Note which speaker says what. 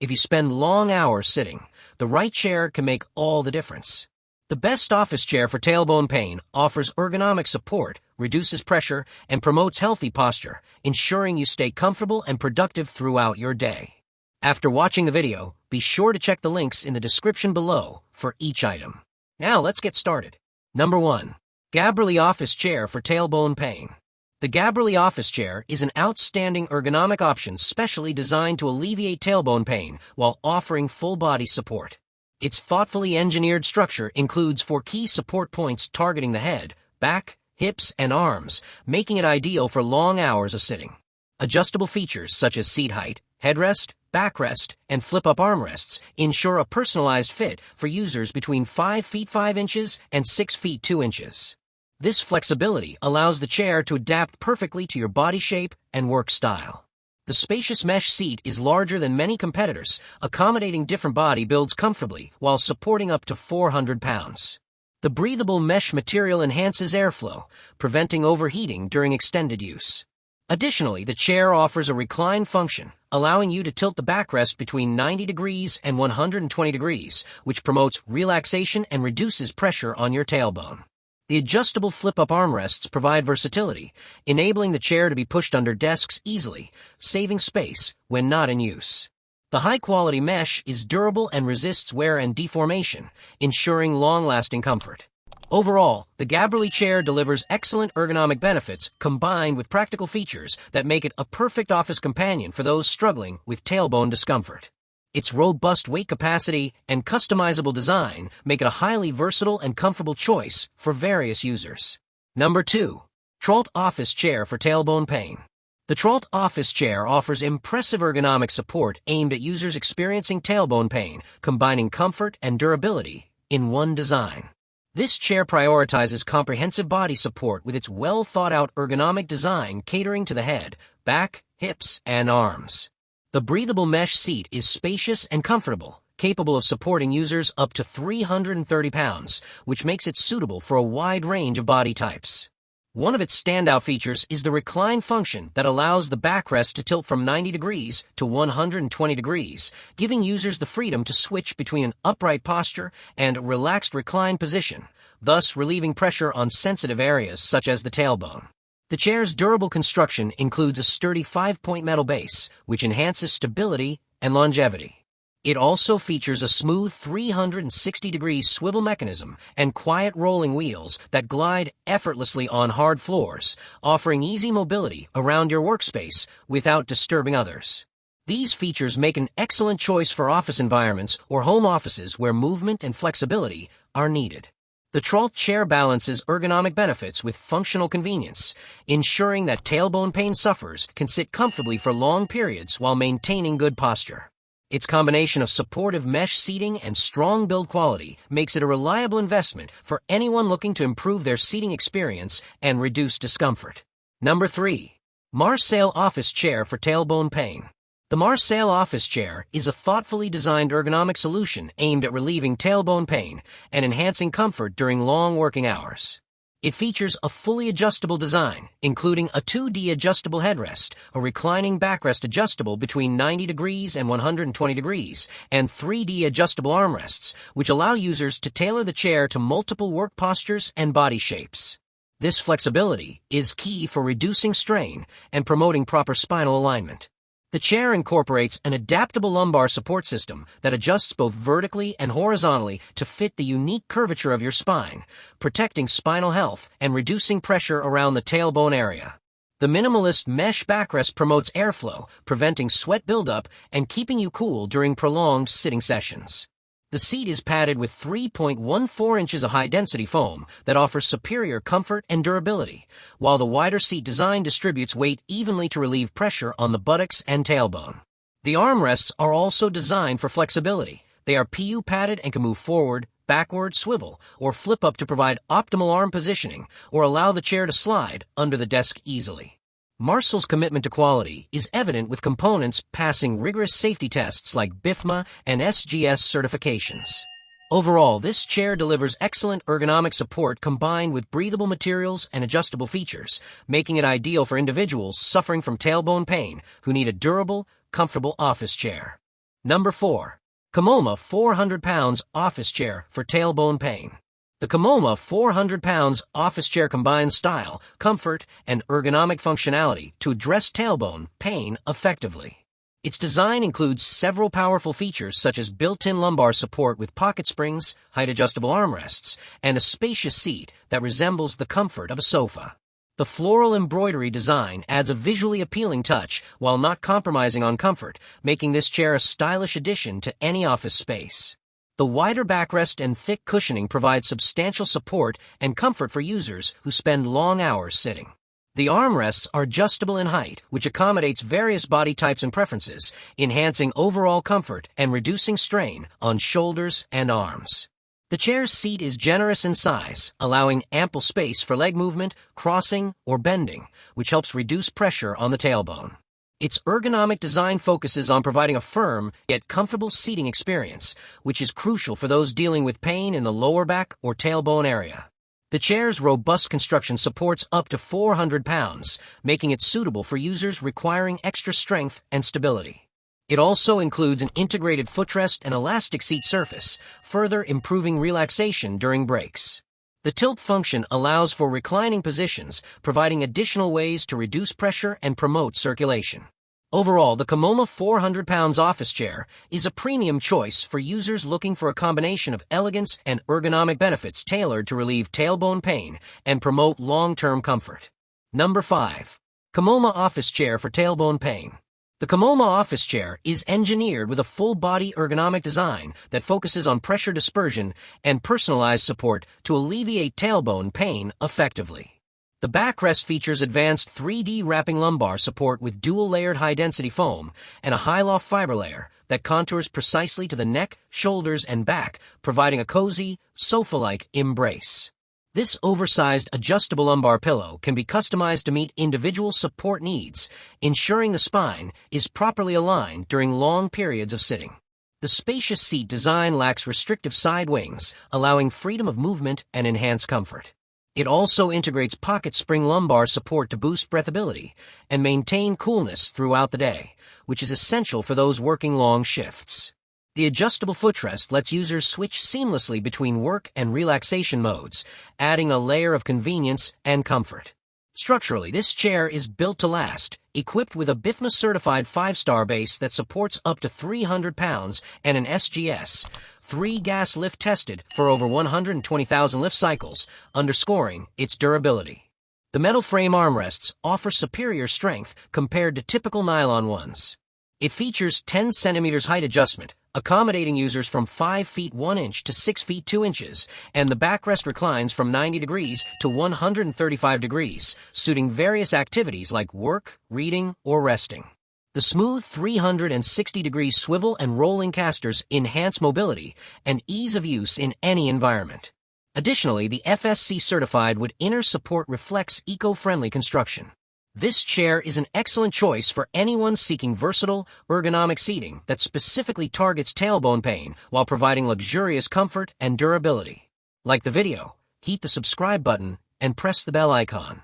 Speaker 1: If you spend long hours sitting, the right chair can make all the difference. The best office chair for tailbone pain offers ergonomic support, reduces pressure, and promotes healthy posture, ensuring you stay comfortable and productive throughout your day. After watching the video, be sure to check the links in the description below for each item. Now let's get started. Number 1. GABRYLLY Office Chair for Tailbone Pain. The GABRYLLY Office Chair is an outstanding ergonomic option specially designed to alleviate tailbone pain while offering full-body support. Its thoughtfully engineered structure includes 4 key support points targeting the head, back, hips, and arms, making it ideal for long hours of sitting. Adjustable features such as seat height, headrest, backrest, and flip-up armrests ensure a personalized fit for users between 5 feet 5 inches and 6 feet 2 inches. This flexibility allows the chair to adapt perfectly to your body shape and work style. The spacious mesh seat is larger than many competitors, accommodating different body builds comfortably while supporting up to 400 pounds. The breathable mesh material enhances airflow, preventing overheating during extended use. Additionally, the chair offers a recline function, allowing you to tilt the backrest between 90 degrees and 120 degrees, which promotes relaxation and reduces pressure on your tailbone. The adjustable flip-up armrests provide versatility, enabling the chair to be pushed under desks easily, saving space when not in use. The high-quality mesh is durable and resists wear and deformation, ensuring long-lasting comfort. Overall, the GABRYLLY chair delivers excellent ergonomic benefits combined with practical features that make it a perfect office companion for those struggling with tailbone discomfort. Its robust weight capacity and customizable design make it a highly versatile and comfortable choice for various users. Number 2. TRALT Office Chair for Tailbone Pain. The TRALT Office Chair offers impressive ergonomic support aimed at users experiencing tailbone pain, combining comfort and durability in one design. This chair prioritizes comprehensive body support with its well-thought-out ergonomic design catering to the head, back, hips, and arms. The breathable mesh seat is spacious and comfortable, capable of supporting users up to 330 pounds, which makes it suitable for a wide range of body types. One of its standout features is the recline function that allows the backrest to tilt from 90 degrees to 120 degrees, giving users the freedom to switch between an upright posture and a relaxed recline position, thus relieving pressure on sensitive areas such as the tailbone. The chair's durable construction includes a sturdy 5-point metal base, which enhances stability and longevity. It also features a smooth 360-degree swivel mechanism and quiet rolling wheels that glide effortlessly on hard floors, offering easy mobility around your workspace without disturbing others. These features make an excellent choice for office environments or home offices where movement and flexibility are needed. The TRALT chair balances ergonomic benefits with functional convenience, ensuring that tailbone pain sufferers can sit comfortably for long periods while maintaining good posture. Its combination of supportive mesh seating and strong build quality makes it a reliable investment for anyone looking to improve their seating experience and reduce discomfort. Number 3. Marsail Office Chair for Tailbone Pain. The Marsail Office Chair is a thoughtfully designed ergonomic solution aimed at relieving tailbone pain and enhancing comfort during long working hours. It features a fully adjustable design, including a 2D adjustable headrest, a reclining backrest adjustable between 90 degrees and 120 degrees, and 3D adjustable armrests, which allow users to tailor the chair to multiple work postures and body shapes. This flexibility is key for reducing strain and promoting proper spinal alignment. The chair incorporates an adaptable lumbar support system that adjusts both vertically and horizontally to fit the unique curvature of your spine, protecting spinal health and reducing pressure around the tailbone area. The minimalist mesh backrest promotes airflow, preventing sweat buildup and keeping you cool during prolonged sitting sessions. The seat is padded with 3.14 inches of high-density foam that offers superior comfort and durability, while the wider seat design distributes weight evenly to relieve pressure on the buttocks and tailbone. The armrests are also designed for flexibility. They are PU padded and can move forward, backward, swivel, or flip up to provide optimal arm positioning or allow the chair to slide under the desk easily. Marsail's commitment to quality is evident with components passing rigorous safety tests like BIFMA and SGS certifications. Overall, this chair delivers excellent ergonomic support combined with breathable materials and adjustable features, making it ideal for individuals suffering from tailbone pain who need a durable, comfortable office chair. Number 4. COMHOMA 400 pounds office chair for tailbone pain. The COMHOMA 400 pounds office chair combines style, comfort, and ergonomic functionality to address tailbone pain effectively. Its design includes several powerful features such as built-in lumbar support with pocket springs, height-adjustable armrests, and a spacious seat that resembles the comfort of a sofa. The floral embroidery design adds a visually appealing touch while not compromising on comfort, making this chair a stylish addition to any office space. The wider backrest and thick cushioning provide substantial support and comfort for users who spend long hours sitting. The armrests are adjustable in height, which accommodates various body types and preferences, enhancing overall comfort and reducing strain on shoulders and arms. The chair's seat is generous in size, allowing ample space for leg movement, crossing, or bending, which helps reduce pressure on the tailbone. Its ergonomic design focuses on providing a firm yet comfortable seating experience, which is crucial for those dealing with pain in the lower back or tailbone area. The chair's robust construction supports up to 400 pounds, making it suitable for users requiring extra strength and stability. It also includes an integrated footrest and elastic seat surface, further improving relaxation during breaks. The tilt function allows for reclining positions, providing additional ways to reduce pressure and promote circulation. Overall, the COMHOMA 400 pounds office chair is a premium choice for users looking for a combination of elegance and ergonomic benefits tailored to relieve tailbone pain and promote long-term comfort. Number 5. COMHOMA office chair for tailbone pain. The COMHOMA office chair is engineered with a full-body ergonomic design that focuses on pressure dispersion and personalized support to alleviate tailbone pain effectively. The backrest features advanced 3D wrapping lumbar support with dual-layered high-density foam and a high-loft fiber layer that contours precisely to the neck, shoulders, and back, providing a cozy, sofa-like embrace. This oversized adjustable lumbar pillow can be customized to meet individual support needs, ensuring the spine is properly aligned during long periods of sitting. The spacious seat design lacks restrictive side wings, allowing freedom of movement and enhanced comfort. It also integrates pocket spring lumbar support to boost breathability and maintain coolness throughout the day, which is essential for those working long shifts. The adjustable footrest lets users switch seamlessly between work and relaxation modes, adding a layer of convenience and comfort. Structurally, this chair is built to last, equipped with a BIFMA-certified 5-star base that supports up to 300 pounds and an SGS, 3 gas lift tested for over 120,000 lift cycles, underscoring its durability. The metal frame armrests offer superior strength compared to typical nylon ones. It features 10 centimeters height adjustment, accommodating users from 5 feet 1 inch to 6 feet 2 inches, and the backrest reclines from 90 degrees to 135 degrees, suiting various activities like work, reading, or resting. The smooth 360-degree swivel and rolling casters enhance mobility and ease of use in any environment. Additionally, the FSC certified wood inner support reflects eco-friendly construction. This chair is an excellent choice for anyone seeking versatile, ergonomic seating that specifically targets tailbone pain while providing luxurious comfort and durability. Like the video, hit the subscribe button and press the bell icon.